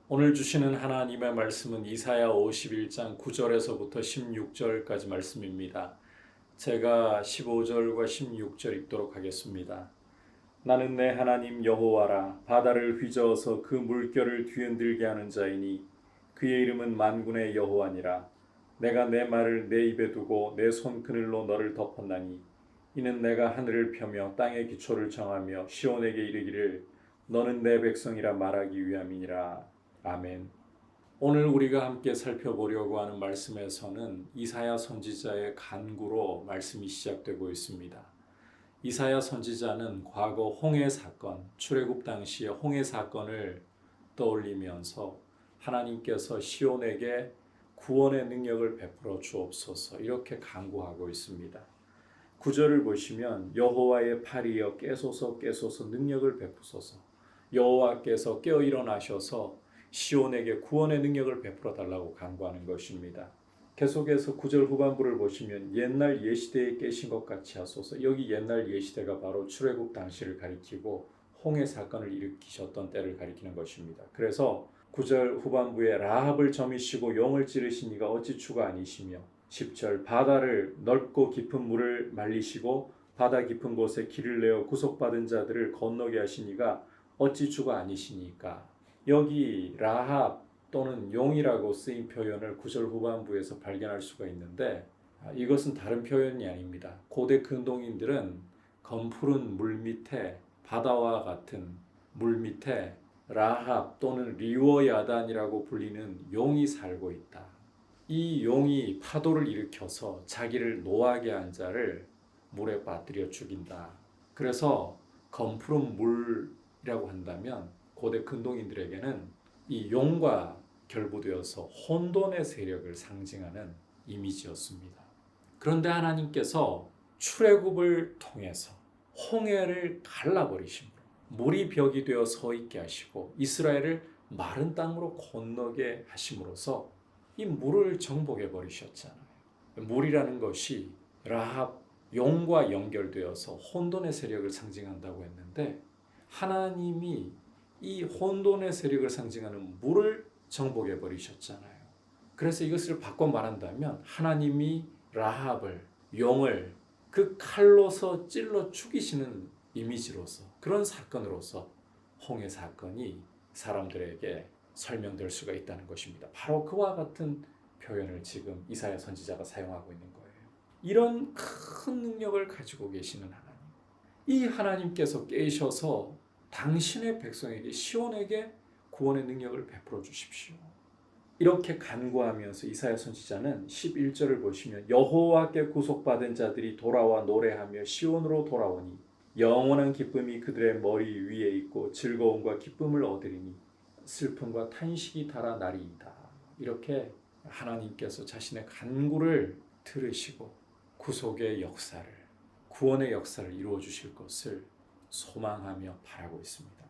오늘 주시는 하나님의 말씀은 이사야 51장 9절에서부터 16절까지 말씀입니다. 제가 15절과 16절 읽도록 하겠습니다. 나는 내 하나님 여호와라. 바다를 휘저어서 그 물결을 뒤흔들게 하는 자이니 그의 이름은 만군의 여호와니라. 내가 내 말을 내 입에 두고 내 손그늘로 너를 덮었나니 이는 내가 하늘을 펴며 땅의 기초를 정하며 시온에게 이르기를 너는 내 백성이라 말하기 위함이니라. 아멘. 오늘 우리가 함께 살펴보려고 하는 말씀에서는 이사야 선지자의 간구로 말씀이 시작되고 있습니다. 이사야 선지자는 과거 홍해 사건, 출애굽 당시의 홍해 사건을 떠올리면서 하나님께서 시온에게 구원의 능력을 베풀어 주옵소서 이렇게 간구하고 있습니다. 9절을 보시면 여호와의 팔이여 깨소서 깨소서 능력을 베푸소서, 여호와께서 깨어 일어나셔서 시온에게 구원의 능력을 베풀어 달라고 간구하는 것입니다. 계속해서 9절 후반부를 보시면 옛날 예시대에 깨신 것 같이 하소서. 여기 옛날 예시대가 바로 출애굽 당시를 가리키고 홍해 사건을 일으키셨던 때를 가리키는 것입니다. 그래서 9절 후반부에 라합을 점이시고 용을 찌르신 이가 어찌 주가 아니시며, 10절 바다를 넓고 깊은 물을 말리시고 바다 깊은 곳에 길을 내어 구속받은 자들을 건너게 하신 이가 어찌 주가 아니시니까. 여기 라합 또는 용이라고 쓰인 표현을 9절 후반부에서 발견할 수가 있는데 이것은 다른 표현이 아닙니다. 고대 근동인들은 검푸른 물 밑에, 바다와 같은 물 밑에 라합 또는 리워야단이라고 불리는 용이 살고 있다. 이 용이 파도를 일으켜서 자기를 노하게 한 자를 물에 빠뜨려 죽인다. 그래서 검푸른 물이라고 한다면 고대 근동인들에게는 이 용과 결부되어서 혼돈의 세력을 상징하는 이미지였습니다. 그런데 하나님께서 출애굽을 통해서 홍해를 갈라버리심으로 물이 벽이 되어 서 있게 하시고 이스라엘을 마른 땅으로 건너게 하심으로써 이 물을 정복해 버리셨잖아요. 물이라는 것이 라합, 용과 연결되어서 혼돈의 세력을 상징한다고 했는데 하나님이 이 혼돈의 세력을 상징하는 물을 정복해 버리셨잖아요. 그래서 이것을 바꿔 말한다면 하나님이 라합을, 용을 그 칼로서 찔러 죽이시는 이미지로서, 그런 사건으로서 홍해 사건이 사람들에게 설명될 수가 있다는 것입니다. 바로 그와 같은 표현을 지금 이사야 선지자가 사용하고 있는 거예요. 이런 큰 능력을 가지고 계시는 하나님, 이 하나님께서 깨셔서 당신의 백성에게, 시온에게 구원의 능력을 베풀어 주십시오. 이렇게 간구하면서 이사야 선지자는 11절을 보시면 여호와께 구속받은 자들이 돌아와 노래하며 시온으로 돌아오니 영원한 기쁨이 그들의 머리 위에 있고 즐거움과 기쁨을 얻으리니 슬픔과 탄식이 달아나리이다. 이렇게 하나님께서 자신의 간구를 들으시고 구속의 역사를, 구원의 역사를 이루어 주실 것을 소망하며 바라고 있습니다.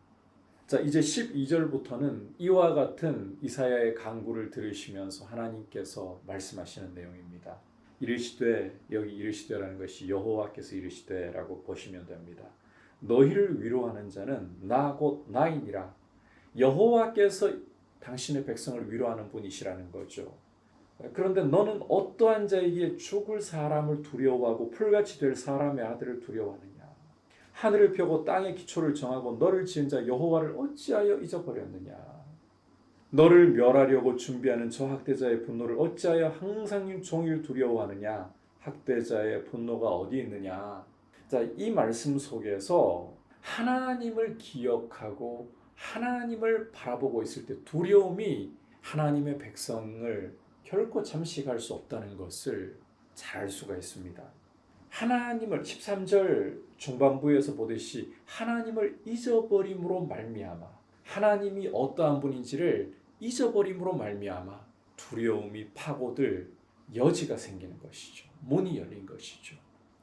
자, 이제 12절부터는 이와 같은 이사야의 간구를 들으시면서 하나님께서 말씀하시는 내용입니다. 이르시되, 여기 이르시되라는 것이 여호와께서 이르시되라고 보시면 됩니다. 너희를 위로하는 자는 나 곧 나이니라. 여호와께서 당신의 백성을 위로하는 분이시라는 거죠. 그런데 너는 어떠한 자에게 죽을 사람을 두려워하고 풀같이 될 사람의 아들을 두려워하느냐. 하늘을 펴고 땅의 기초를 정하고 너를 지은 자 여호와를 어찌하여 잊어버렸느냐. 너를 멸하려고 준비하는 저 학대자의 분노를 어찌하여 항상 종일 두려워하느냐. 학대자의 분노가 어디 있느냐. 자, 이 말씀 속에서 하나님을 기억하고 하나님을 바라보고 있을 때 두려움이 하나님의 백성을 결코 잠식할 수 없다는 것을 잘 알 수가 있습니다. 하나님을 13절 중반부에서 보듯이 하나님을 잊어버림으로 말미암아, 하나님이 어떠한 분인지를 잊어버림으로 말미암아 두려움이 파고들 여지가 생기는 것이죠. 문이 열린 것이죠.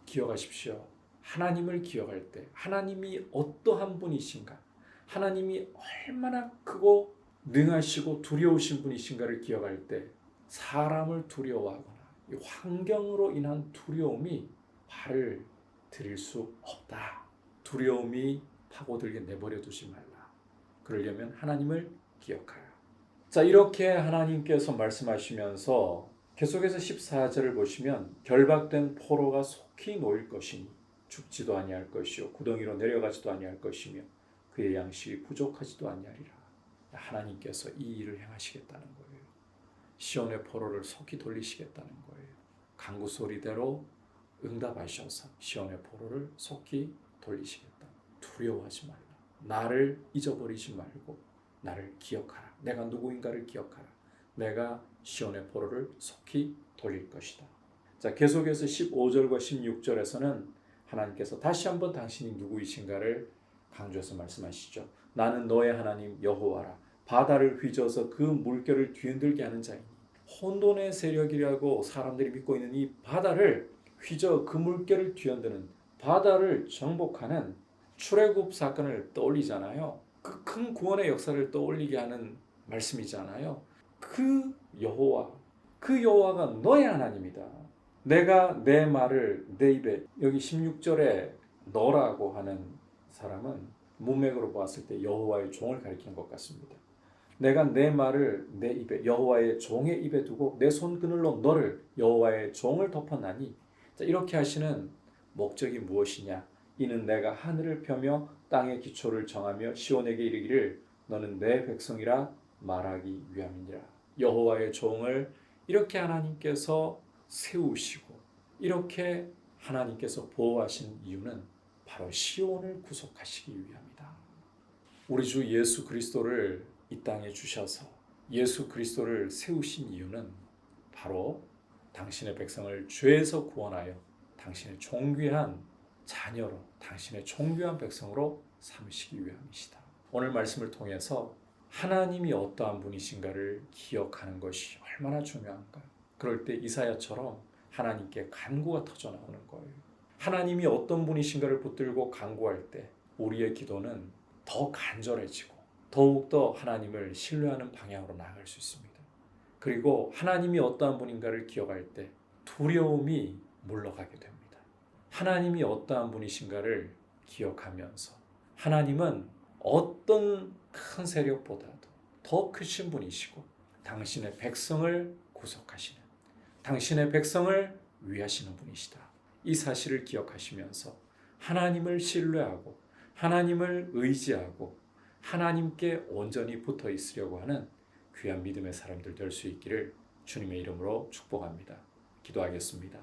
기억하십시오. 하나님을 기억할 때 하나님이 어떠한 분이신가, 하나님이 얼마나 크고 능하시고 두려우신 분이신가를 기억할 때 사람을 두려워하거나 이 환경으로 인한 두려움이 발을 들일 수 없다. 두려움이 파고들게 내버려 두지 말라. 그러려면 하나님을 기억하라. 자, 이렇게 하나님께서 말씀하시면서 계속해서 14절을 보시면 결박된 포로가 속히 놓일 것이니 죽지도 아니할 것이요 구덩이로 내려가지도 아니할 것이며 그의 양식이 부족하지도 아니하리라. 하나님께서 이 일을 행하시겠다는 거예요. 시온의 포로를 속히 돌리시겠다는 거예요. 간구 소리대로 응답하셔서 시온의 포로를 속히 돌리시겠다. 두려워하지 말라. 나를 잊어버리지 말고 나를 기억하라. 내가 누구인가를 기억하라. 내가 시온의 포로를 속히 돌릴 것이다. 자, 계속해서 15절과 16절에서는 하나님께서 다시 한번 당신이 누구이신가를 강조해서 말씀하시죠. 나는 너의 하나님 여호와라. 바다를 휘저어서 그 물결을 뒤흔들게 하는 자이니. 혼돈의 세력이라고 사람들이 믿고 있는 이 바다를 휘저어 그 물결을 뒤흔드는, 바다를 정복하는 출애굽 사건을 떠올리잖아요. 그 큰 구원의 역사를 떠올리게 하는 말씀이잖아요. 그 여호와가 너의 하나님이다. 내가 내 말을 내 입에, 여기 16절에 너라고 하는 사람은 문맥으로 보았을 때 여호와의 종을 가리키는 것 같습니다. 내가 내 말을 내 입에, 여호와의 종의 입에 두고 내 손그늘로 너를, 여호와의 종을 덮었나니. 자, 이렇게 하시는 목적이 무엇이냐? 이는 내가 하늘을 펴며 땅의 기초를 정하며 시온에게 이르기를 너는 내 백성이라 말하기 위함이니라. 여호와의 종을 이렇게 하나님께서 세우시고 이렇게 하나님께서 보호하신 이유는 바로 시온을 구속하시기 위함이다. 우리 주 예수 그리스도를 이 땅에 주셔서 예수 그리스도를 세우신 이유는 바로 당신의 백성을 죄에서 구원하여 당신의 존귀한 자녀로, 당신의 존귀한 백성으로 삼으시기 위함이시다. 오늘 말씀을 통해서 하나님이 어떠한 분이신가를 기억하는 것이 얼마나 중요한가요? 그럴 때 이사야처럼 하나님께 간구가 터져 나오는 거예요. 하나님이 어떤 분이신가를 붙들고 간구할 때 우리의 기도는 더 간절해지고 더욱더 하나님을 신뢰하는 방향으로 나아갈 수 있습니다. 그리고 하나님이 어떠한 분인가를 기억할 때 두려움이 물러가게 됩니다. 하나님이 어떠한 분이신가를 기억하면서 하나님은 어떤 큰 세력보다도 더 크신 분이시고 당신의 백성을 구속하시는, 당신의 백성을 위하시는 분이시다. 이 사실을 기억하시면서 하나님을 신뢰하고 하나님을 의지하고 하나님께 온전히 붙어 있으려고 하는 귀한 믿음의 사람들 될 수 있기를 주님의 이름으로 축복합니다. 기도하겠습니다.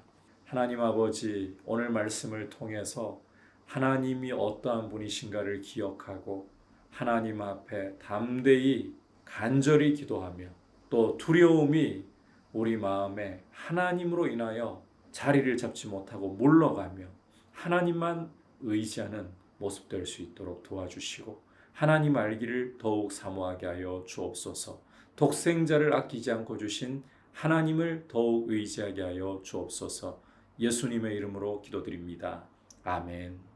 하나님 아버지, 오늘 말씀을 통해서 하나님이 어떠한 분이신가를 기억하고 하나님 앞에 담대히 간절히 기도하며 또 두려움이 우리 마음에 하나님으로 인하여 자리를 잡지 못하고 물러가며 하나님만 의지하는 모습 될 수 있도록 도와주시고 하나님 알기를 더욱 사모하게 하여 주옵소서. 독생자를 아끼지 않고 주신 하나님을 더욱 의지하게 하여 주옵소서. 예수님의 이름으로 기도드립니다. 아멘.